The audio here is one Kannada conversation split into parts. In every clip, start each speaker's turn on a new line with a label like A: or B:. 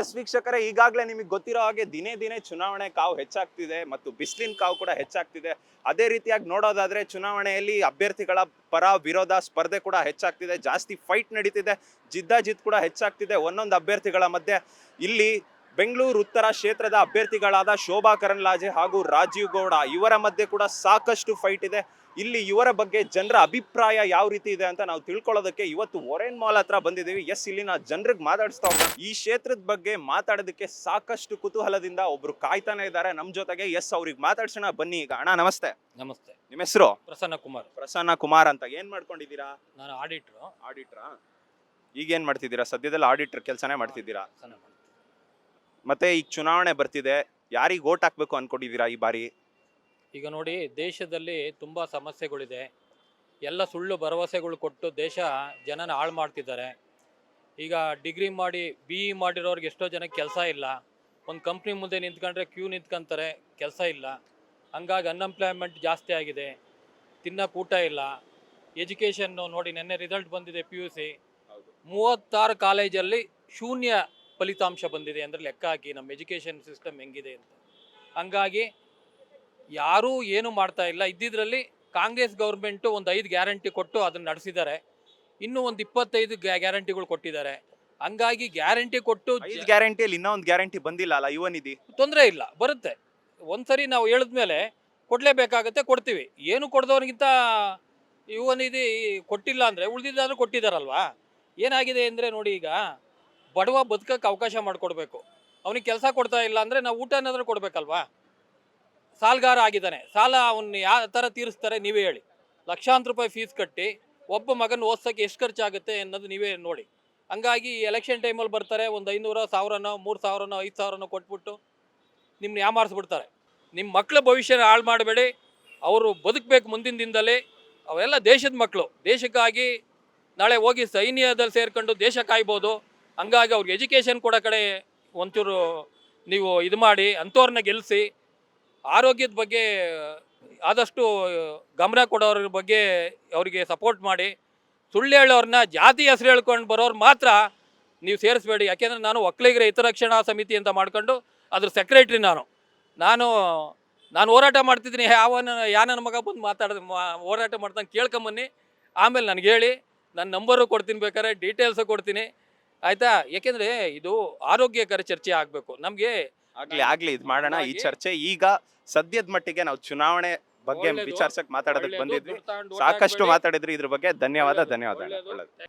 A: ಎಸ್ ವೀಕ್ಷಕರೇ, ಈಗಾಗಲೇ ನಿಮಗೆ ಗೊತ್ತಿರೋ ಹಾಗೆ ದಿನೇ ದಿನೇ ಚುನಾವಣೆ ಕಾವು ಹೆಚ್ಚಾಗ್ತಿದೆ ಮತ್ತು ಬಿಸಿಲಿನ ಕಾವು ಕೂಡ ಹೆಚ್ಚಾಗ್ತಿದೆ. ಅದೇ ರೀತಿಯಾಗಿ ನೋಡೋದಾದ್ರೆ ಚುನಾವಣೆಯಲ್ಲಿ ಅಭ್ಯರ್ಥಿಗಳ ಪರ ವಿರೋಧ ಸ್ಪರ್ಧೆ ಕೂಡ ಹೆಚ್ಚಾಗ್ತಿದೆ. ಜಾಸ್ತಿ ಫೈಟ್ ನಡೀತಿದೆ, ಜಿದ್ದಾಜಿದ್ ಕೂಡ ಹೆಚ್ಚಾಗ್ತಿದೆ ಒಂದೊಂದು ಅಭ್ಯರ್ಥಿಗಳ ಮಧ್ಯೆ. ಇಲ್ಲಿ ಬೆಂಗಳೂರು ಉತ್ತರ ಕ್ಷೇತ್ರದ ಅಭ್ಯರ್ಥಿಗಳಾದ ಶೋಭಾ ಕರಂದ್ಲಾಜೆ ಹಾಗೂ ರಾಜೀವ್ ಗೌಡ ಇವರ ಮಧ್ಯೆ ಕೂಡ ಸಾಕಷ್ಟು ಫೈಟ್ ಇದೆ. ಇಲ್ಲಿ ಇವರ ಬಗ್ಗೆ ಜನರ ಅಭಿಪ್ರಾಯ ಯಾವ ರೀತಿ ಇದೆ ಅಂತ ನಾವು ತಿಳ್ಕೊಳ್ಳೋದಕ್ಕೆ ಇವತ್ತು ಒರೇನ್ ಮಾಲ್ ಹತ್ರ ಬಂದಿದ್ದೀವಿ. ಎಸ್, ಇಲ್ಲಿನ ಜನರಿಗೆ ಮಾತಾಡಿಸ್ತಾ ಹೋಗೋಣ. ಈ ಕ್ಷೇತ್ರದ ಬಗ್ಗೆ ಮಾತಾಡೋದಕ್ಕೆ ಸಾಕಷ್ಟು ಕುತೂಹಲದಿಂದ ಒಬ್ರು ಕಾಯ್ತಾನೆ ಇದ್ದಾರೆ ನಮ್ಮ ಜೊತೆಗೆ. ಎಸ್, ಅವ್ರಿಗೆ ಮಾತಾಡ್ಸೋಣ ಬನ್ನಿ. ಈಗ ಅಣ್ಣ ನಮಸ್ತೆ.
B: ನಮಸ್ತೆ.
A: ನಿಮ್ಮ ಹೆಸರು?
B: ಪ್ರಸನ್ನ ಕುಮಾರ್.
A: ಪ್ರಸನ್ನ ಕುಮಾರ್ ಅಂತ. ಏನ್ ಮಾಡ್ಕೊಂಡಿದ್ದೀರಾ?
B: ನಾನು
A: ಆಡಿಟ್ರಾ? ಈಗ ಏನ್ ಮಾಡ್ತಿದ್ದೀರಾ? ಸದ್ಯದಲ್ಲಿ ಆಡಿಟರ್ ಕೆಲಸನೇ ಮಾಡ್ತಿದ್ದೀರಾ? ಮತ್ತೆ ಈಗ ಚುನಾವಣೆ ಬರ್ತಿದೆ, ಯಾರಿಗೆ ವೋಟ್ ಹಾಕ್ಬೇಕು ಅನ್ಕೊಂಡಿದ್ದೀರಾ ಈ ಬಾರಿ?
B: ಈಗ ನೋಡಿ, ದೇಶದಲ್ಲಿ ತುಂಬ ಸಮಸ್ಯೆಗಳಿದೆ. ಎಲ್ಲ ಸುಳ್ಳು ಭರವಸೆಗಳು ಕೊಟ್ಟು ಜನನ ಹಾಳು ಮಾಡ್ತಿದ್ದಾರೆ. ಈಗ ಡಿಗ್ರಿ ಮಾಡಿ BE ಮಾಡಿರೋರ್ಗೆ ಎಷ್ಟೋ ಜನಕ್ಕೆ ಕೆಲಸ ಇಲ್ಲ. ಒಂದು ಕಂಪ್ನಿ ಮುಂದೆ ನಿಂತ್ಕೊಂಡ್ರೆ ಕ್ಯೂ ನಿಂತ್ಕೊಂತಾರೆ, ಕೆಲಸ ಇಲ್ಲ. ಹಂಗಾಗಿ ಅನ್ಎಂಪ್ಲಾಯ್ಮೆಂಟ್ ಜಾಸ್ತಿ ಆಗಿದೆ. ತಿನ್ನಕ್ಕೆ ಊಟ ಇಲ್ಲ. ಎಜುಕೇಷನ್ನು ನೋಡಿ, ನೆನ್ನೆ ರಿಸಲ್ಟ್ ಬಂದಿದೆ PUC. 36 ಕಾಲೇಜಲ್ಲಿ ಶೂನ್ಯ ಫಲಿತಾಂಶ ಬಂದಿದೆ. ಅಂದರೆ ಲೆಕ್ಕ ಹಾಕಿ ನಮ್ಮ ಎಜುಕೇಷನ್ ಸಿಸ್ಟಮ್ ಹೆಂಗಿದೆ ಅಂತ. ಹಂಗಾಗಿ ಯಾರೂ ಏನು ಮಾಡ್ತಾ ಇಲ್ಲ. ಇದ್ದಿದ್ರಲ್ಲಿ ಕಾಂಗ್ರೆಸ್ ಗೌರ್ಮೆಂಟು ಒಂದು 5 ಗ್ಯಾರಂಟಿ ಕೊಟ್ಟು ಅದನ್ನು ನಡೆಸಿದ್ದಾರೆ. ಇನ್ನೂ ಒಂದು 25 ಗ್ಯಾರಂಟಿಗಳು ಕೊಟ್ಟಿದ್ದಾರೆ. ಹಂಗಾಗಿ ಗ್ಯಾರಂಟಿ ಕೊಟ್ಟು
A: ಗ್ಯಾರಂಟಿಯಲ್ಲಿ ಇನ್ನೂ ಒಂದು ಗ್ಯಾರಂಟಿ ಬಂದಿಲ್ಲ ಅಲ್ಲ, ಯುವ ನಿಧಿ.
B: ತೊಂದರೆ ಇಲ್ಲ, ಬರುತ್ತೆ. ಒಂದ್ಸರಿ ನಾವು ಹೇಳಿದ್ಮೇಲೆ ಕೊಡಲೇಬೇಕಾಗತ್ತೆ, ಕೊಡ್ತೀವಿ. ಏನು ಕೊಡ್ದವ್ರಿಗಿಂತ ಯುವ ನಿಧಿ ಕೊಟ್ಟಿಲ್ಲ ಅಂದರೆ ಉಳಿದಿದ್ದಾದ್ರೂ ಕೊಟ್ಟಿದ್ದಾರಲ್ವಾ. ಏನಾಗಿದೆ ಅಂದರೆ ನೋಡಿ, ಈಗ ಬಡವ ಬದುಕಕ್ಕೆ ಅವಕಾಶ ಮಾಡಿಕೊಡ್ಬೇಕು. ಅವನಿಗೆ ಕೆಲಸ ಕೊಡ್ತಾ ಇಲ್ಲ ಅಂದರೆ ನಾವು ಊಟ ಏನಾದರೂ ಕೊಡಬೇಕಲ್ವಾ. ಸಾಲಗಾರ ಆಗಿದ್ದಾನೆ, ಸಾಲ ಅವನ್ನ ಯಾವ ಥರ ತೀರಿಸ್ತಾರೆ ನೀವೇ ಹೇಳಿ. ಲಕ್ಷಾಂತರ ರೂಪಾಯಿ ಫೀಸ್ ಕಟ್ಟಿ ಒಬ್ಬ ಮಗನ ಓದ್ಸೋಕ್ಕೆ ಎಷ್ಟು ಖರ್ಚಾಗುತ್ತೆ ಅನ್ನೋದು ನೀವೇ ನೋಡಿ. ಹಂಗಾಗಿ ಎಲೆಕ್ಷನ್ ಟೈಮಲ್ಲಿ ಬರ್ತಾರೆ, ಒಂದು 500, 1000ನೋ 3000ನೋ 5000ನೋ ಕೊಟ್ಬಿಟ್ಟು ನಿಮ್ಮನ್ನ ಯಾಮಾರಿಸ್ಬಿಡ್ತಾರೆ. ನಿಮ್ಮ ಮಕ್ಕಳ ಭವಿಷ್ಯನ ಹಾಳು ಮಾಡಬೇಡಿ. ಅವರು ಬದುಕಬೇಕು ಮುಂದಿನ ದಿನದಲ್ಲಿ. ಅವೆಲ್ಲ ದೇಶದ ಮಕ್ಕಳು, ದೇಶಕ್ಕಾಗಿ ನಾಳೆ ಹೋಗಿ ಸೈನ್ಯದಲ್ಲಿ ಸೇರ್ಕೊಂಡು ದೇಶ ಕಾಯ್ಬೋದು. ಹಂಗಾಗಿ ಅವ್ರಿಗೆ ಎಜುಕೇಷನ್ ಕೊಡೋ ಕಡೆ ಒಂಚೂರು ನೀವು ಇದು ಮಾಡಿ, ಅಂಥವ್ರನ್ನ ಗೆಲ್ಲಿಸಿ. ಆರೋಗ್ಯದ ಬಗ್ಗೆ ಆದಷ್ಟು ಗಮನ ಕೊಡೋರ ಬಗ್ಗೆ ಅವರಿಗೆ ಸಪೋರ್ಟ್ ಮಾಡಿ. ಸುಳ್ಳು ಹೇಳೋರನ್ನ, ಜಾತಿ ಹೆಸರು ಹೇಳ್ಕೊಂಡು ಬರೋರು ಮಾತ್ರ ನೀವು ಸೇರಿಸ್ಬೇಡಿ. ಯಾಕೆಂದರೆ ನಾನು ಒಕ್ಕಲಿಗರ ಹಿತರಕ್ಷಣಾ ಸಮಿತಿ ಅಂತ ಮಾಡ್ಕೊಂಡು ಅದ್ರ ಸೆಕ್ರೆಟ್ರಿ ನಾನು ಹೋರಾಟ ಮಾಡ್ತಿದ್ದೀನಿ. ನನ್ನ ಮಗ ಬಂದು ಹೋರಾಟ ಮಾಡ್ತಾನೆ ಕೇಳ್ಕೊಂಬನ್ನಿ. ಆಮೇಲೆ ನನಗೆ ಹೇಳಿ, ನನ್ನ ನಂಬರು ಕೊಡ್ತೀನಿ, ಬೇಕಾದ್ರೆ ಡೀಟೇಲ್ಸು ಕೊಡ್ತೀನಿ, ಆಯಿತಾ? ಯಾಕೆಂದರೆ ಇದು ಆರೋಗ್ಯಕರ ಚರ್ಚೆ ಆಗಬೇಕು ನಮಗೆ.
A: ಆಗ್ಲಿ ಇದು ಮಾಡೋಣ ಈ ಚರ್ಚೆ. ಈಗ ಸದ್ಯದ ಮಟ್ಟಿಗೆ ನಾವು ಚುನಾವಣೆ ಬಗ್ಗೆ ವಿಚಾರಿಸಕ್ ಮಾತಾಡೋದಕ್ಕೆ ಬಂದಿದ್ವಿ. ಸಾಕಷ್ಟು ಮಾತಾಡಿದ್ರಿ ಇದ್ರ ಬಗ್ಗೆ. ಧನ್ಯವಾದ.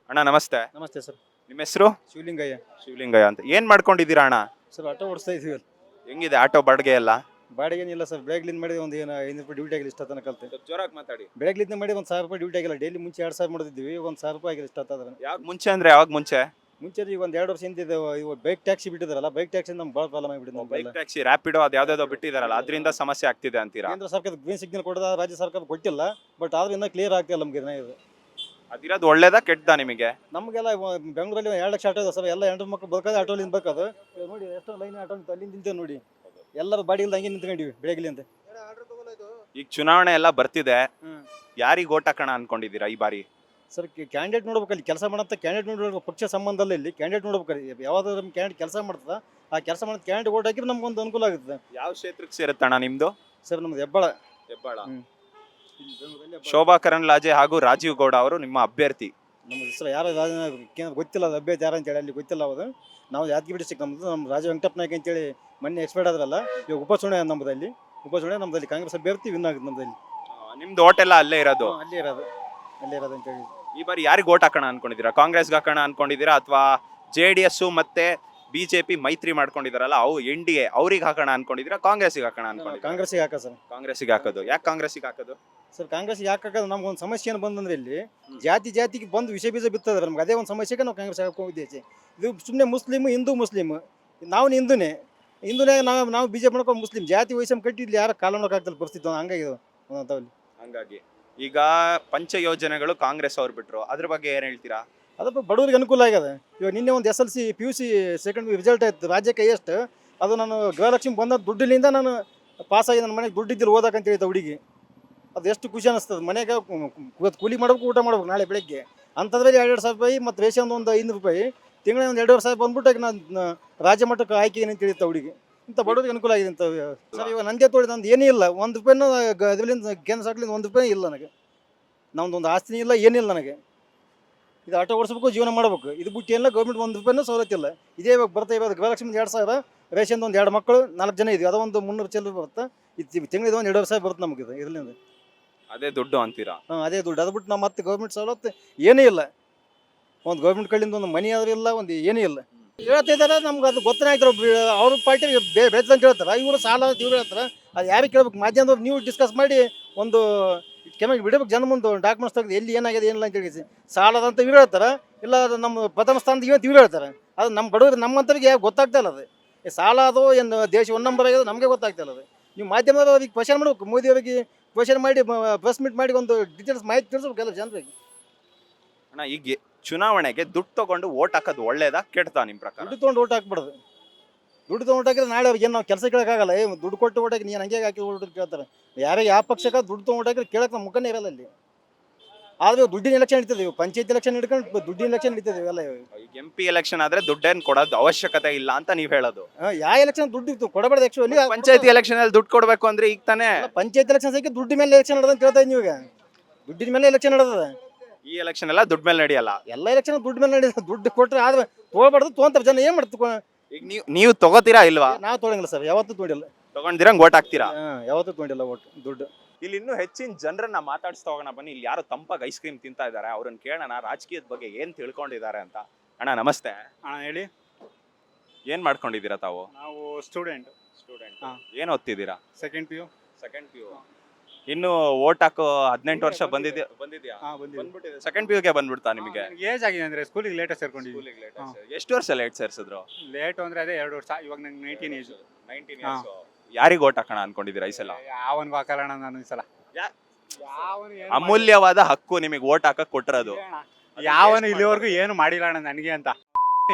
A: ಅಣ್ಣ ನಮಸ್ತೆ.
C: ನಮಸ್ತೆ ಸರ್.
A: ನಿಮ್ಮ ಹೆಸರು? ಶಿವಲಿಂಗಯ್ಯ ಅಂತ. ಏನ್ ಮಾಡ್ಕೊಂಡಿದ್ದೀರಾ ಅಣ್ಣ?
C: ಸರ್ ಆಟೋ ಓಡಿಸ್ತಾ ಇದೀವಿ.
A: ಹೆಂಗಿದೆ ಆಟೋ ಬಾಡಿಗೆ ಎಲ್ಲ?
C: ಬಾಡಿಗೆ ಏನಿಲ್ಲ ಸರ್, ಬೆಳಗ್ಲಿಂದ ಮಾಡಿ ಒಂದು 500 ರೂಪಾಯಿ ಡ್ಯೂಟಿ ಆಗಿಲ್ಲ. ಇಷ್ಟ ತನಕ ಕಲ್ತೆ
A: ಜೋರಾಗಿ ಮಾತಾಡಿ.
C: ಬೆಳಗ್ಲಿಂದ ಮಾಡಿ 1000 ರೂಪಾಯಿ ಡ್ಯೂಟಿ ಆಗಿಲ್ಲ. ಡೈಲಿ ಮುಂಚೆ 2000 ಮಾಡಿದ್ವಿ, 1000 ರೂಪಾಯಿ ಆಗಿಲ್ಲ. ಇಷ್ಟ
A: ಯಾವಾಗ ಮುಂಚೆ ಅಂದ್ರೆ ಯಾವಾಗ ಮುಂಚೆ?
C: ಈಗ ಒಂದು 2 ವರ್ಷ ಹಿಂದಿದೆ ಬೈಕ್ ಟ್ಯಾಕ್ಸಿ ಬಿಟ್ಟಿದಾರಲ್ಲ, ಬೈಕ್ ಟ್ಯಾಕ್ಸಿ ನಮ್ಗೆ ಭಾಳ ಪ್ರಾಬ್ಲಮ್ ಆಗಿಬಿಟ್ಟಿದೆ.
A: ಬೈಕ್ ಟ್ಯಾಕ್ಸಿ, ರ್ಯಾಪಿಡೋ ಅದು ಯಾವ್ದಾವ್ದೋ ಬಿಟ್ಟಿದಾರಲ್ಲ, ಅದರಿಂದ ಸಮಸ್ಯೆ ಆಗ್ತಿದೆ ಅಂತೀರಾ?
C: ಕೇಂದ್ರ ಸರ್ಕಾರ ಗ್ರೀನ್ ಸಿಗ್ನಲ್ ಕೊಡೋದ, ರಾಜ್ಯ ಸರ್ಕಾರ ಕೊಟ್ಟಿಲ್ಲ. ಬಟ್ ಆದ್ರೂ ಇನ್ನೂ ಕ್ಲಿಯರ್ ಆಗ್ತಿಲ್ಲ ನಮ್ಗೆ. ಇದು
A: ಅದಿರೋದು ಒಳ್ಳೇದಾ ಕೆಟ್ಟದಾ ನಿಮಗೆ?
C: ನಮಗೆಲ್ಲ ಬೆಂಗಳೂರಲ್ಲಿ 2 ಲಕ್ಷ ಆಟೋ ಇದೆ ಸರ್. ಎಲ್ಲ ಹೆಣ್ಣು ಮಕ್ಕಳು ಬದುಕೋದು ಆಟೋಲಿಂದ ಬೇಕಾದು. ನೋಡಿ ಎಷ್ಟೋ ಲೈನ್ ಆಟೋ ಅಲ್ಲಿಂದ ನಿಂತೇವೆ ನೋಡಿ. ಎಲ್ಲರೂ ಬಾಡಿಗೆ ಹಂಗೆ ನಿಂತ್ಕೊಂಡಿವಿ ಬೆಳಗ್ಲಿ ಅಂತ.
A: ಈಗ ಚುನಾವಣೆ ಎಲ್ಲ ಬರ್ತಿದೆ, ಯಾರಿಗೆ ಓಟ್ ಹಾಕೋಣ ಅನ್ಕೊಂಡಿದ್ದೀರಾ ಈ ಬಾರಿ?
C: ಸರ್ ಕ್ಯಾಂಡಿಡೇಟ್ ನೋಡ್ಬೇಕು. ಅಲ್ಲಿ ಕೆಲಸ ಮಾಡಂತ ಕ್ಯಾಂಡಿಡೇಟ್ ನೋಡ್ಬೇಕು. ಪಕ್ಷ ಸಂಬಂಧ ಅಲ್ಲ, ಇಲ್ಲಿ ಕ್ಯಾಂಡಿಡೇಟ್ ನೋಡ್ಬೇಕು. ಯಾವ್ದಾದ್ರು ನಮ್ಮ ಕ್ಯಾಂಡಿಡೇಟ್ ಕೆಲಸ ಮಾಡ್ತದ, ಆ ಕೆಲಸ ಮಾಡೋದು ಕ್ಯಾಂಡಿಡೇಟ್ ಓಟ್ ಹಾಕಿದ್ರೆ ನಮ್ಗೊಂದು ಅನುಕೂಲ ಆಗುತ್ತೆ.
A: ಯಾವ ಕ್ಷೇತ್ರಕ್ಕೆ ಸೇರುತ್ತಣ್ಣ ನಿಮ್ದು?
C: ಸರ್ ನಮ್ದು ಹೆಬ್ಬಾಳ.
A: ಶೋಭಾ ಕರಂದ್ಲಾಜೆ ಹಾಗೂ ರಾಜೀವ್ ಗೌಡ ಅವರು ನಿಮ್ಮ ಅಭ್ಯರ್ಥಿ.
C: ನಮ್ಮ ಹೆಸರು ಯಾರು ಗೊತ್ತಿಲ್ಲ, ಅದು ಅಭ್ಯರ್ಥಿ ಯಾರು ಅಂತೇಳಿ ಅಲ್ಲಿ ಗೊತ್ತಿಲ್ಲ. ಅವರು ನಾವು ಯಾದಗಿರಿ ಡಿಸ್ಟ್ರಿಕ್ಟ್. ನಮ್ಮದು ನಮ್ಮ ರಾಜ ವೆಂಕಟಪ್ಪ ನಾಯ್ಕ ಅಂತೇಳಿ ಮೊನ್ನೆ ಎಕ್ಸ್ಪೈರ್ಡ್ ಆದ್ರಲ್ಲ. ಇವಾಗ ಉಪಚುನಾವಣೆ ನಮ್ಮದಲ್ಲಿ ಕಾಂಗ್ರೆಸ್ ಅಭ್ಯರ್ಥಿ ವಿನ್ ಆಗುತ್ತೆ ನಮ್ಮದಲ್ಲಿ.
A: ನಿಮ್ದು ಓಟ್ ಎಲ್ಲ ಅಲ್ಲೇ ಇರೋದು
C: ಅಂತೇಳಿ.
A: ಈ ಬಾರಿ ಯಾರಿಗೆ ಓಟ್ ಹಾಕೋಣ ಅನ್ಕೊಂಡಿದ್ದೀರಾ? ಕಾಂಗ್ರೆಸ್ಗೆ ಹಾಕೋಣ ಅನ್ಕೊಂಡಿದ್ದೀರಾ ಅಥವಾ JDS ಮತ್ತೆ BJP ಮೈತ್ರಿ ಮಾಡ್ಕೊಂಡಿದಾರಲ್ಲ ಅವು NDA ಅವ್ರಿಗೆ ಹಾಕೋಣ ಅನ್ಕೊಂಡಿದ್ದೀರಾ? ಕಾಂಗ್ರೆಸ್ಗೆ ಹಾಕೋಣ ಅನ್ಕೊಂಡಿದ್ದೀರಾ?
C: ಕಾಂಗ್ರೆಸ್ಗೆ ಹಾಕ ಸರ್.
A: ಕಾಂಗ್ರೆಸ್ಗೆ ಹಾಕೋದು ಯಾಕೆ? ಕಾಂಗ್ರೆಸ್ಗೆ ಹಾಕೋದು
C: ಸರ್, ಕಾಂಗ್ರೆಸ್ಗೆ ಯಾಕೆ ಹಾಕೋದು, ನಮ್ಗೊಂದು ಸಮಸ್ಯೆ ಏನು ಬಂದಂದ್ರೆ ಇಲ್ಲಿ ಜಾತಿಗೆ ಬಂದು ವಿಷ ಬೀಜ ಬಿತ್ತದ್ರೆ ನಮ್ಗೆ ಅದೇ ಒಂದು ಸಮಸ್ಯೆಗೆ ನಾವು ಕಾಂಗ್ರೆಸ್ ಹಾಕೋದಿದ್ದೆ. ಇದು ಸುಮ್ಮನೆ ಹಿಂದೂ ನಾವು ಹಿಂದೂನೇ ನಾವು BJP ಮಾಡ್ಕೊಂಡು ಮುಸ್ಲಿಂ ಜಾತಿ ವಯಸ್ಸನ್ನು ಕಟ್ಟಿದ್ಲಿ ಯಾರು ಕಾಲ ಮಾಡೋಕ್ಕಾಗ್ತಲ್ಲ ಪರಿಸ್ಥಿತಿ ಹಂಗಾಗಿದೆ.
A: ಹಂಗಾಗಿ ಈಗ ಪಂಚ ಯೋಜನೆಗಳು ಕಾಂಗ್ರೆಸ್ ಅವ್ರು ಬಿಟ್ರು, ಅದ್ರ ಬಗ್ಗೆ ಏನ್ ಹೇಳ್ತೀರಾ?
C: ಅದಪ್ಪ ಬಡವರಿಗೆ ಅನುಕೂಲ ಆಗ್ಯದ. ಇವಾಗ ನಿನ್ನೆ ಒಂದು SLC PUC ಸೆಕೆಂಡ್ ರಿಸಲ್ಟ್ ಆಯ್ತು ರಾಜ್ಯಕ್ಕೆ ಎಷ್ಟು. ಅದು ನಾನು ಗೃಹಲಕ್ಷ್ಮಿ ಬಂದ ದುಡ್ಡಿನಿಂದ ನಾನು ಪಾಸ್ ಆಗಿ ನನ್ನ ಮನೆಗೆ ದುಡ್ಡಿದ್ದಿಲ್ಲ ಓದಕ್ಕಂತ ಹೇಳಿದ ಹುಡುಗಿ. ಅದು ಎಷ್ಟು ಖುಷಿ ಅನಿಸ್ತದೆ. ಮನೆಗೆ ಕೂಲಿ ಮಾಡ್ಬೇಕು, ಊಟ ಮಾಡ್ಬೇಕು ನಾಳೆ ಬೆಳಗ್ಗೆ. ಅಂಥದ್ರಲ್ಲಿ 2,000 ರೂಪಾಯಿ ಮತ್ತು ರೇಷನ್ ಒಂದು 500 ರೂಪಾಯಿ ತಿಂಗಳ ಒಂದು 2 ವರ್ಷ ಬಂದ್ಬಿಟ್ಟು ನಾನು ರಾಜ್ಯ ಮಟ್ಟಕ್ಕೆ ಆಯ್ಕೆ ಅಂತ ತಿಳಿಯುತ್ತೆ ಹುಡುಗಿ. ಇಂಥ ಬಡವರಿಗೆ ಅನುಕೂಲ ಆಗಿದೆ ಅಂತ ಸರ್. ಇವಾಗ ನಂದೇ ತೋಡಿ ನಂದು ಏನೂ ಇಲ್ಲ, 1 ರೂಪಾಯಿನೂ ಅದರಿಂದ ಕೇಂದ್ರ ಸರ್ಕಾರದಿಂದ 1 ರೂಪಾಯಿ ಇಲ್ಲ ನನಗೆ. ನಮ್ದೊಂದು ಆಸ್ತಿ ಇಲ್ಲ, ಏನಿಲ್ಲ ನನಗೆ. ಇದು ಆಟೋ ಓಡಿಸ್ಬೇಕು, ಜೀವನ ಮಾಡಬೇಕು. ಇದು ಬಿಟ್ಟು ಏನಿಲ್ಲ, ಗೌರ್ಮೆಂಟ್ 1 ರೂಪಾಯಿನೂ ಸವಲತ್ತು ಇಲ್ಲ. ಇದೇ ಇವಾಗ ಬರ್ತಾ ಇವಾಗ ಗೃಹಲಕ್ಷ್ಮಿ 2,000, ರೇಷನ್ ಒಂದು 2 ಮಕ್ಕಳು 4 ಜನ ಇದೀವಿ, ಅದೊಂದು 300 ಚಿಲ್ಲರೆ ಬರುತ್ತೆ. ಇದು ತಿಂಗಳಿಗೆ ಒಂದು 2 ವರ್ಷ ಬರುತ್ತೆ ನಮಗೆ ಇದು ಇದರಿಂದ.
A: ಅದೇ ದುಡ್ಡು ಅಂತೀರಾ?
C: ಹಾಂ, ಅದೇ ದುಡ್ಡು. ಅದು ಬಿಟ್ಟು ನಮ್ಮ ಮತ್ತೆ ಗೌರ್ಮೆಂಟ್ ಸವಲತ್ತು ಏನೂ ಇಲ್ಲ. ಒಂದು ಗೌರ್ಮೆಂಟ್ ಕಡೆಯಿಂದ ಒಂದು ಮನಿ ಆದ್ರೂ ಇಲ್ಲ, ಒಂದು ಏನೂ ಇಲ್ಲ. ಹೇಳ್ತಿದ್ದಾರೆ ನಮ್ಗೆ, ಅದು ಗೊತ್ತನೇ ಆಗ್ತಾರೆ. ಅವ್ರ ಪಾರ್ಟಿ ಬೆಳೆದ ಅಂತ ಹೇಳ್ತಾರೆ, ಇವರು ಸಾಲ ಅಂತ ಇವ್ರು ಹೇಳ್ತಾರೆ. ಅದು ಯಾರಿಗೆ ಕೇಳ್ಬೇಕು? ಮಾಧ್ಯಮದವ್ರು ನೀವು ಡಿಸ್ಕಸ್ ಮಾಡಿ ಒಂದು ಕೆಮಗೆ ಬಿಡಬೇಕು, ಜನ ಮುಂದೆ ಡಾಕ್ಯುಮೆಂಟ್ಸ್ ತೆಗೆದು ಎಲ್ಲಿ ಏನಾಗಿದೆ ಏನಿಲ್ಲ ಅಂತ ಹೇಳಿ. ಸಾಲದಂತ ಇವ್ರು ಹೇಳ್ತಾರೆ, ಇಲ್ಲ ಅದು ನಮ್ಮ ಪ್ರಥಮ ಸ್ಥಾನದ ಇವತ್ತು ಇವ್ರು ಹೇಳ್ತಾರೆ. ಅದು ನಮ್ಮ ಬಡವರು ನಮ್ಮಂಥವ್ರಿಗೆ ಗೊತ್ತಾಗ್ತಾ ಇಲ್ಲ. ಅದು ಸಾಲ ಅದು ಏನು ದೇಶ 1 ನಂಬರ್ ಆಗಿದೆ ನಮಗೆ ಗೊತ್ತಾಗ್ತಾ ಇಲ್ಲ. ಅದು ನೀವು ಮಾಧ್ಯಮದವ್ರು ಅವ್ರಿಗೆ ಕ್ವಶನ್ ಮಾಡ್ಬೇಕು, ಮೋದಿ ಅವರಿಗೆ ಕ್ವಶನ್ ಮಾಡಿ ಪ್ರೆಸ್ ಮೀಟ್ ಮಾಡಿ ಒಂದು ಡೀಟೇಲ್ಸ್ ಮಾಹಿತಿ ತಿಳಿಸ್ಬೇಕು ಎಲ್ಲ ಜನರಿಗೆ.
A: ಅಣ್ಣ, ಈಗ ಚುನಾವಣೆಗೆ ದುಡ್ಡು ತಗೊಂಡು ಓಟ್ ಹಾಕೋದು ಒಳ್ಳೇದಾ ಕೆಟ್ಟದಾ ನಿಮ್ಮ ಪ್ರಕಾರ?
C: ದುಡ್ಡು ತೊಗೊಂಡು ಓಟ್ ಹಾಕ್ಬಿಡೋದು. ದುಡ್ಡು ತೊಗೊಂಡು ಹಾಕಿದ್ರೆ ನಾಳೆ ಅವ್ರಿಗೆ ಏನು ನಾವು ಕೆಲಸ ಕೇಳೋಕ್ಕಾಗಲ್ಲ. ದುಡ್ಡು ಕೊಟ್ಟು ಓಟ್ ಹಾಕಿ ನೀನು ಹಂಗೆ ಹಾಕಿ ಓಟ್ ಕೇಳ್ತಾರೆ. ಯಾರೇ ಯಾವ ಪಕ್ಷಕ್ಕೆ ದುಡ್ಡು ತೊಗೊಂಡು ಹಾಕಿದ್ರೆ ಕೇಳಕ್ಕೆ ನಮ್ಮ ಮುಖನೇ ಇರಲ್ಲ ಅಲ್ಲಿ. ಆದರೆ ದುಡ್ಡಿನ ಎಲೆಕ್ಷನ್ ನಡೀತದೆ, ಪಂಚಾಯತ್ ಎಲೆಕ್ಷನ್ ಹಿಡ್ಕೊಂಡು ದುಡ್ಡಿನ ಎಲೆಕ್ಷನ್ ನಡೀತದೆ ಇವೆಲ್ಲ.
A: ಈಗ MP ಎಲೆಕ್ಷನ್ ಆದ್ರೆ ದುಡ್ಡೇನು ಕೊಡೋದು ಅವಶ್ಯಕತೆ ಇಲ್ಲ ಅಂತ ನೀವು ಹೇಳೋದು?
C: ಯಾವ ಎಲೆಕ್ಷನ್ ದುಡ್ಡು ಇತ್ತು ಕೊಡಬಾರ್ದು ಆ್ಯಕ್ಚುಲಿ.
A: ಪಂಚಾಯತಿ ಎಲೆಕ್ಷನ್ ಅಲ್ಲಿ ದುಡ್ಡು ಕೊಡ್ಬೇಕು ಅಂದ್ರೆ ಈಗ ತಾನೇ.
C: ಪಂಚಾಯತ್ ಎಲೆಕ್ಷನ್ ಸಹ ದುಡ್ಡು ಮೇಲೆ ಎಲೆಕ್ಷನ್ ನಡೆದ ಅಂತ ಹೇಳ್ತಾ ಇದ್ದೀವಿ. ಈಗ ದುಡ್ಡಿನ ಮೇಲೆ ಎಲೆಕ್ಷನ್ ನಡೆದ.
A: ಈ ಎಲೆಕ್ಷನ್ ಎಲ್ಲ ದುಡ್ಡು ಮೇಲೆ ನಡೆಯಲ್ಲ.
C: ಎಲ್ಲ ಎಲೆಕ್ಷನ್ ದುಡ್ಡು ಮೇಲೆ ನಡೆದ. ದುಡ್ಡು ಕೊಟ್ಟರೆ ಆದ್ರೆ ತೊಗೊಳ್ಬಾರ್ದು, ತೊಗೊಂತಾರೆ ಜನ. ಏನು ಮಾಡ್ತೀವಿ?
A: ಈಗ ನೀವು ತಗೋತೀರಾ ಇಲ್ವಾ?
C: ನಾವು ತೊಗೊಳಂಗಿಲ್ಲ ಸರ್, ಯಾವತ್ತೂ ತೊಗೊಂಡಿಲ್ಲ.
A: ತಗೊಂಡಿರಂಗ್ ಓಟ್ ಹಾಕ್ತೀರಾ?
C: ಯಾವತ್ತೂ ತೊಗೊಂಡಿಲ್ಲ ಓಟ್ ದುಡ್ಡು.
A: ಇಲ್ಲಿ ಇನ್ನೂ ಹೆಚ್ಚಿನ ಜನರನ್ನ ಮಾತಾಡಿಸ್ತಾ ಹೋಗೋಣ ಬನ್ನಿ. ಇಲ್ಲಿ ಯಾರೋ ತಂಪಾಗಿ ಐಸ್ ಕ್ರೀಮ್ ತಿಂತಾ ಇದ್ದಾರೆ, ಅವ್ರನ್ನ ಕೇಳೋಣ ರಾಜಕೀಯದ ಬಗ್ಗೆ ಏನ್ ತಿಳ್ಕೊಂಡಿದ್ದಾರೆ ಅಂತ. ಅಣ್ಣ ನಮಸ್ತೆ.
D: ಅಣ್ಣ ಹೇಳಿ.
A: ಏನ್ ಮಾಡ್ಕೊಂಡಿದ್ದೀರಾ ತಾವು?
D: ನಾವು ಸ್ಟೂಡೆಂಟ್. ಹಾ.
A: ಏನ್ ಓದ್ತಿದ್ದೀರಾ?
D: Second PU.
A: Second PU. ಇನ್ನು ಓಟ್ ಹಾಕೋ 18 ವರ್ಷ ಬಂದಿದ್ಯಾ? ಬಂದ್ಬಿಟ್ಟಿದೆ. ಸೆಕೆಂಡ್ PU ಗೆ ಬಂದ್ಬಿಡ್ತಾ ನಿಮಗೆ?
D: ಏಜ್ ಆಗಿದೆ ಅಂದ್ರೆ ಸ್ಕೂಲಿಗೆ ಲೇಟ್ ಸೇರ್ಕೊಂಡಿದ್ವಿ.
A: ಎಷ್ಟು ವರ್ಷ ಲೇಟ್ ಸೇರ್ಸಿದ್ರು?
D: ಲೇಟ್ ಅಂದ್ರೆ ಅದೇ 2 ವರ್ಷ. ಇವಾಗ ನಂಗೆ 19 ಏಜ್.
A: 19 years. ಯಾರಿಗೆ ಓಟ್ ಹಾಕೋಣ ಅನ್ಕೊಂಡಿದ್ದೀರಾ ಈ ಸಲ?
D: ಯಾವನ್ಗೂ ಹಾಕಲ್ಲ ನಾನು ಈ ಸಲ.
A: ಅಮೂಲ್ಯವಾದ ಹಕ್ಕು ನಿಮಗೆ ಓಟ್ ಹಾಕಕ್ ಕೊಟ್ಟಿರೋದು.
D: ಯಾವನು ಇಲ್ಲಿವರೆಗೂ ಏನು ಮಾಡಿಲ್ಲ ಅಣ್ಣ ನನಗೆ ಅಂತ.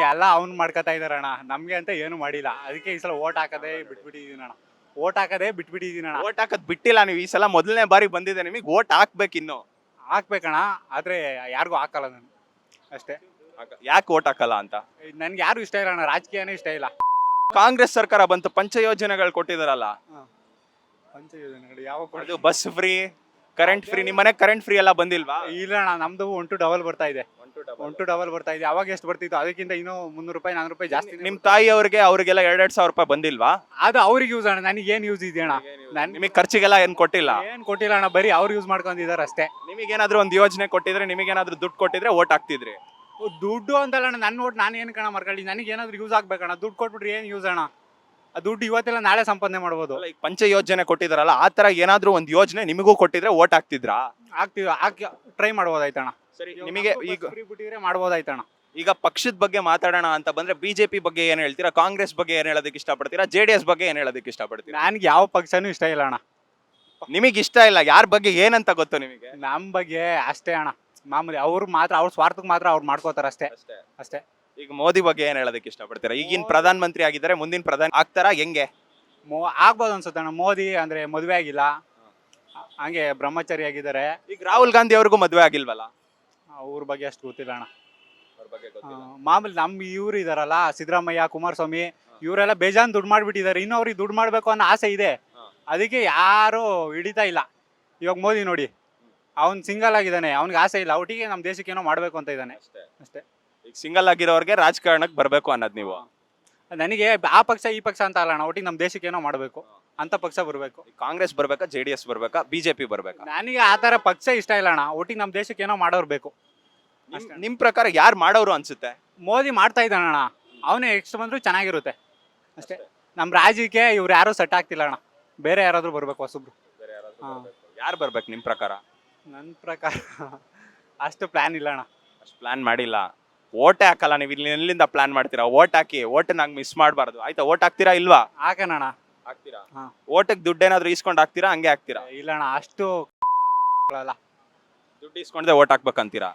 D: ಎಲ್ಲ ಅವ್ನು ಮಾಡ್ಕೊತಾ ಇದಾರಣ್ಣ, ನಮ್ಗೆ ಅಂತ ಏನು ಮಾಡಿಲ್ಲ. ಅದಕ್ಕೆ ಈ ಸಲ ಓಟ್ ಹಾಕದೇ ಬಿಟ್ಬಿಟ್ಟಿದೀನಿ ಅಣ್ಣ.
A: ಓಟ್ ಹಾಕದ್ ಬಿಟ್ಟಿಲ್ಲ ನೀವು ಈ ಸಲ, ಮೊದಲನೇ ಬಾರಿ ಬಂದಿದೆ ನಿಮಗೆ. ಓಟ್ ಹಾಕ್ಬೇಕಿನ್ನು.
D: ಹಾಕ್ಬೇಕಣ್ಣ, ಆದ್ರೆ ಯಾರಿಗೂ ಹಾಕಲ್ಲ ನಾನು ಅಷ್ಟೇ.
A: ಯಾಕೆ ಓಟ್ ಹಾಕಲ್ಲ ಅಂತ?
D: ನನ್ಗೆ ಯಾರು ಇಷ್ಟ ಇಲ್ಲ ಅಣ್ಣ, ರಾಜಕೀಯನೇ ಇಷ್ಟ ಇಲ್ಲ.
A: ಕಾಂಗ್ರೆಸ್ ಸರ್ಕಾರ ಬಂತು, ಪಂಚ ಯೋಜನೆಗಳು ಕೊಟ್ಟಿದಾರಲ್ಲ.
D: ಪಂಚ ಯೋಜನೆಗಳು ಯಾವ?
A: ಅದು ಬಸ್ ಫ್ರೀ, ಕರೆಂಟ್ ಫ್ರೀ. ನಿಮ್ಮ ಮನೆ ಕರೆಂಟ್ ಫ್ರೀ ಎಲ್ಲ ಬಂದಿಲ್ವಾ?
D: ಇಲ್ಲ ಅಣ್ಣ, ನಮ್ದು 1 to double ಬರ್ತಾ ಇದೆ. 1 to double ಬರ್ತಾ ಇದೆ. ಅವಾಗ ಎಷ್ಟು ಬರ್ತಿತ್ತು? ಅದಕ್ಕಿಂತ ಇನ್ನೂ 300 ರೂಪಾಯಿ 400 ರೂಪಾಯಿ ಜಾಸ್ತಿ.
A: ನಿಮ್ ತಾಯಿ ಅವ್ರಿಗೆಲ್ಲ 2,000 ರೂಪಾಯಿ ಬಂದಿಲ್ವಾ?
D: ಅದು ಅವ್ರಿಗೆ ಯೂಸ್ ಅಣ್ಣ, ನನಗೆ ಏನ್ ಯೂಸ್ ಇದೆ ಅಣ್ಣ?
A: ನಿಮಗೆ ಖರ್ಚಿಗೆಲ್ಲ ಏನ್ ಕೊಟ್ಟಿಲ್ಲ?
D: ಏನ್ ಕೊಟ್ಟಿಲ್ಲ ಅಣ್ಣ, ಬರೀ ಅವ್ರು ಯೂಸ್ ಮಾಡ್ಕೊಂಡಿದ್ದಾರೆ ಅಷ್ಟೇ.
A: ನಿಮಗೇನಾದ್ರೂ ಒಂದು ಯೋಜನೆ ಕೊಟ್ಟಿದ್ರೆ, ನಿಮಗೇನಾದ್ರೂ ದುಡ್ಡು ಕೊಟ್ಟಿದ್ರೆ ಓಟ್ ಹಾಕ್ತಿದ್ರಿ?
D: ದುಡ್ಡು ಅಂತಲ್ಲ ಅಣ್ಣ, ನನ್ನ ಓಟ್ ನಾನು ಏನು ಕಣ ಮಾಡ್ಕೊಳ್ಳಿ. ನನಗೆ ಏನಾದ್ರು ಯೂಸ್ ಆಗ್ಬೇಕಣ್ಣ. ದುಡ್ಡು ಕೊಟ್ಬಿಟ್ರೆ ಏನ್ ಯೂಸ್ ಅಣ್ಣ? ಆ ದುಡ್ಡು ಇವತ್ತೆಲ್ಲ ನಾಳೆ ಸಂಪಾದನೆ ಮಾಡ್ಬೋದು.
A: ಈಗ ಪಂಚ ಯೋಜನೆ ಕೊಟ್ಟಿದಾರಲ್ಲ, ಆ ತರ ಏನಾದ್ರೂ ಒಂದು ಯೋಜನೆ ನಿಮಗೂ ಕೊಟ್ಟಿದ್ರೆ ಓಟ್ ಹಾಕ್ತಿದ್ರಾ?
D: ಹಾಕಿ ಟ್ರೈ ಮಾಡ್ಬೋದಾಯ್ತಣ್ಣ.
A: ಸರಿ, ನಿಮಗೆ ಈಗ
D: ಬಿಟ್ಟಿದ್ರೆ ಮಾಡ್ಬೋದಾಯ್ತಣ್ಣ.
A: ಈಗ ಪಕ್ಷದ ಬಗ್ಗೆ ಮಾತಾಡೋಣ ಅಂತ ಬಂದ್ರೆ ಬಿಜೆಪಿ ಬಗ್ಗೆ ಏನ್ ಹೇಳ್ತೀರಾ? ಕಾಂಗ್ರೆಸ್ ಬಗ್ಗೆ ಏನ್ ಹೇಳೋದಕ್ಕೆ ಇಷ್ಟಪಡ್ತೀರಾ? JDS ಬಗ್ಗೆ ಏನ್ ಹೇಳೋದಕ್ಕೆ ಇಷ್ಟಪಡ್ತೀರಾ?
D: ನನ್ಗೆ ಯಾವ ಪಕ್ಷನೂ ಇಷ್ಟ ಇಲ್ಲ ಅಣ್ಣ.
A: ನಿಮಗೆ ಇಷ್ಟ ಇಲ್ಲ? ಯಾರ ಬಗ್ಗೆ ಏನಂತ ಗೊತ್ತು ನಿಮಗೆ?
D: ನಮ್ಮ ಬಗ್ಗೆ ಅಷ್ಟೇ ಅಣ್ಣ, ಮಾಮೂಲಿ. ಅವ್ರು ಮಾತ್ರ ಅವ್ರ ಸ್ವಾರ್ಥಕ್ಕೆ ಮಾತ್ರ ಅವ್ರು ಮಾಡ್ಕೋತಾರ ಅಷ್ಟೇ.
A: ಈಗ ಮೋದಿ ಬಗ್ಗೆ ಏನ್ ಹೇಳೋದಕ್ಕೆ ಇಷ್ಟಪಡ್ತೀರಾ? ಈಗಿನ ಪ್ರಧಾನ ಮಂತ್ರಿ ಆಗಿದ್ದಾರೆ, ಮುಂದಿನ ಪ್ರಧಾನಿ ಆಗ್ತಾರಾ? ಹೆಂಗೆ
D: ಆಗ್ಬೋದು ಅನ್ಸುತ್ತೆ ಅಣ್ಣ. ಮೋದಿ ಅಂದ್ರೆ ಮದುವೆ ಆಗಿಲ್ಲ, ಹಂಗೆ ಬ್ರಹ್ಮಚಾರಿ ಆಗಿದ್ದಾರೆ.
A: ಈಗ ರಾಹುಲ್ ಗಾಂಧಿ ಅವ್ರಿಗೂ ಮದುವೆ ಆಗಿಲ್ವಲ್ಲ?
D: ಅವ್ರ ಬಗ್ಗೆ ಅಷ್ಟು ಗೊತ್ತಿಲ್ಲ ಅಣ್ಣ. ಮಾಮೂಲಿ ಇವ್ರು ಇದಾರಲ್ಲ, ಸಿದ್ದರಾಮಯ್ಯ, ಕುಮಾರಸ್ವಾಮಿ, ಇವರೆಲ್ಲ ಬೇಜಾನ್ ದುಡ್ಡು ಮಾಡ್ಬಿಟ್ಟಿದ್ದಾರೆ. ಇನ್ನು ಅವ್ರಿಗೆ ದುಡ್ಡು ಮಾಡ್ಬೇಕು ಅನ್ನೋ ಆಸೆ ಇದೆ, ಅದಕ್ಕೆ ಯಾರು ಹಿಡಿತಾ ಇಲ್ಲ. ಇವಾಗ ಮೋದಿ ನೋಡಿ, ಅವ್ನು ಸಿಂಗಲ್ ಆಗಿದ್ದಾನೆ, ಅವ್ನಿಗೆ ಆಸೆ ಇಲ್ಲ. ಒಟ್ಟಿಗೆ ನಮ್ಮ ದೇಶಕ್ಕೆ ಏನೋ ಮಾಡ್ಬೇಕು ಅಂತ ಇದ್ದಾನೆ ಅಷ್ಟೇ.
A: ಈಗ ಸಿಂಗಲ್ ಆಗಿರೋರ್ಗೆ ರಾಜಕಾರಣಕ್ಕೆ ಬರ್ಬೇಕು ಅನ್ನೋದು ನೀವು?
D: ನನಗೆ ಆ ಪಕ್ಷ ಈ ಪಕ್ಷ ಅಂತ ಅಲ್ಲ ಅಣ್ಣ, ಒಟ್ಟಿಗೆ ನಮ್ಮ ದೇಶಕ್ಕೆ ಏನೋ ಮಾಡಬೇಕು ಅಂತ ಪಕ್ಷ ಬರಬೇಕು.
A: ಕಾಂಗ್ರೆಸ್ ಬರ್ಬೇಕಾ, JDS ಬರ್ಬೇಕಾ, ಬಿಜೆಪಿ ಬರ್ಬೇಕಾ?
D: ನನಗೆ ಆ ಥರ ಪಕ್ಷ ಇಷ್ಟ ಇಲ್ಲ ಅಣ್ಣ, ಒಟ್ಟಿಗೆ ನಮ್ಮ ದೇಶಕ್ಕೆ ಏನೋ ಮಾಡೋರು ಬೇಕು.
A: ನಿಮ್ ಪ್ರಕಾರ ಯಾರು ಮಾಡೋರು ಅನ್ಸುತ್ತೆ?
D: ಮೋದಿ ಮಾಡ್ತಾ ಇದ್ದಾನಣ್ಣ, ಅವನೇ ಎಷ್ಟು ಬಂದರೂ ಚೆನ್ನಾಗಿರುತ್ತೆ ಅಷ್ಟೇ. ನಮ್ಮ ರಾಜ್ಯಕ್ಕೆ ಇವ್ರು ಯಾರೂ ಸೆಟ್ ಆಗ್ತಿಲ್ಲ ಅಣ್ಣ, ಬೇರೆ ಯಾರಾದರೂ ಬರಬೇಕು ಹೊಸಬ್ರು.
A: ಯಾರು ಬರ್ಬೇಕು ನಿಮ್ ಪ್ರಕಾರ?
D: ನನ್ನ ಪ್ರಕಾರ ಅಷ್ಟು ಪ್ಲ್ಯಾನ್ ಇಲ್ಲ ಅಣ್ಣ.
A: ಅಷ್ಟು ಪ್ಲಾನ್ ಮಾಡಿಲ್ಲ. ಓಟೇ ಹಾಕಲ್ಲ ನೀವು? ಇಲ್ಲಿ ಎಲ್ಲಿಂದ ಪ್ಲಾನ್ ಮಾಡ್ತೀರಾ? ಓಟ್ ಹಾಕಿ, ಓಟ್ ನಂಗೆ ಮಿಸ್ ಮಾಡಬಾರ್ದು. ಆಯ್ತಾ, ಓಟ್ ಹಾಕ್ತೀರಾ ಇಲ್ವಾ?
D: ಹಾಕೋಣ
A: ಹಾಕ್ತೀರಾ? ಓಟಿಗೆ ದುಡ್ಡೇನಾದ್ರೂ ಇಸ್ಕೊಂಡು ಹಾಕ್ತೀರಾ, ಹಂಗೆ ಹಾಕ್ತೀರಾ?
D: ಇಲ್ಲ ಅಣ್ಣ, ಅಷ್ಟು
A: ದುಡ್ಡು ಇಸ್ಕೊಂಡೆ ಓಟ್ ಹಾಕ್ಬೇಕಂತೀರಾ?